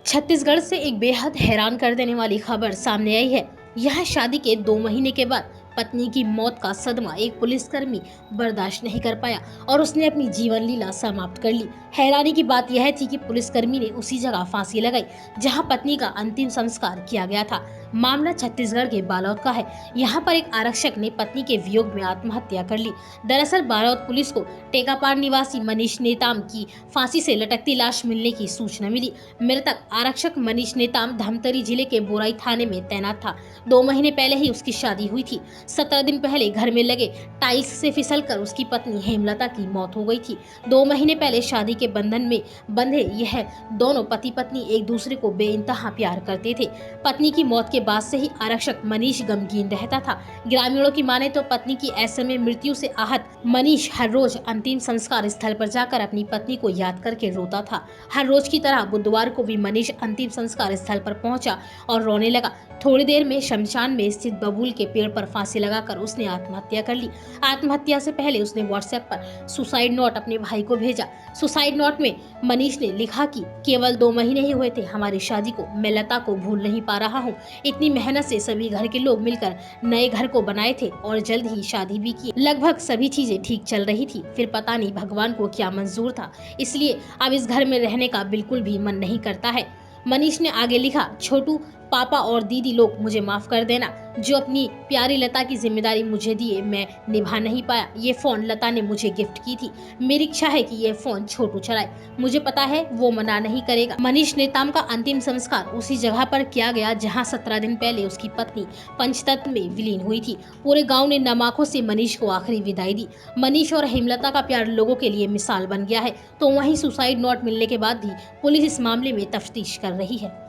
छत्तीसगढ़ से एक बेहद हैरान कर देने वाली खबर सामने आई है। यह शादी के 2 महीने के बाद पत्नी की मौत का सदमा एक पुलिसकर्मी बर्दाश्त नहीं कर पाया और उसने अपनी जीवन लीला समाप्त कर ली। हैरानी की बात यह थी कि पुलिसकर्मी ने उसी जगह फांसी लगाई जहां पत्नी का अंतिम संस्कार किया गया था। मामला छत्तीसगढ़ के बालोद का है। यहाँ पर एक आरक्षक ने पत्नी के वियोग में आत्महत्या कर ली। दरअसल बालोद पुलिस को टेकापार निवासी मनीष नेताम की फांसी से लटकती लाश मिलने की सूचना मिली। मृतक आरक्षक मनीष नेताम धमतरी जिले के बोराई थाने में तैनात था। 2 महीने पहले ही उसकी शादी हुई थी। 17 दिन पहले घर में लगे टाइल्स से फिसलकर उसकी पत्नी हेमलता की मौत हो गई थी। 2 महीने पहले शादी के बंधन में बंधे यह दोनों पति पत्नी एक दूसरे को बेइंतहा प्यार करते थे। पत्नी की मौत के बाद से ही आरक्षक मनीष गमगीन रहता था। ग्रामीणों की माने तो पत्नी की ऐसे में मृत्यु से आहत मनीष हर रोज अंतिम संस्कार स्थल पर जाकर अपनी पत्नी को याद करके रोता था। हर रोज की तरह बुधवार को भी मनीष अंतिम संस्कार स्थल पर पहुंचा और रोने लगा। थोड़ी देर में शमशान में स्थित बबूल के पेड़ पर फांसी लगाकर उसने आत्महत्या कर ली। आत्महत्या से पहले उसने व्हाट्सएप पर सुसाइड नोट अपने भाई को भेजा। सुसाइड नोट में मनीष ने लिखा कि केवल 2 महीने ही हुए थे हमारी शादी को, मैं लता को भूल नहीं पा रहा हूँ। इतनी मेहनत से सभी घर के लोग मिलकर नए घर को बनाए थे और जल्द ही शादी भी की। लगभग सभी चीजें ठीक चल रही थी, फिर पता नहीं भगवान को क्या मंजूर था, इसलिए अब इस घर में रहने का बिल्कुल भी मन नहीं करता है। मनीष ने आगे लिखा, छोटू, पापा और दीदी लोग मुझे माफ कर देना, जो अपनी प्यारी लता की जिम्मेदारी मुझे दिए मैं निभा नहीं पाया। ये फोन लता ने मुझे गिफ्ट की थी, मेरी इच्छा है कि ये फोन छोटू चलाए, मुझे पता है वो मना नहीं करेगा। मनीष नेताम का अंतिम संस्कार उसी जगह पर किया गया जहां 17 दिन पहले उसकी पत्नी पंचतत्व में विलीन हुई थी। पूरे गाँव ने नम आंखों से मनीष को आखिरी विदाई दी। मनीष और हेमलता का प्यार लोगों के लिए मिसाल बन गया है। तो वहीं सुसाइड नोट मिलने के बाद भी पुलिस इस मामले में तफ्तीश कर रही है।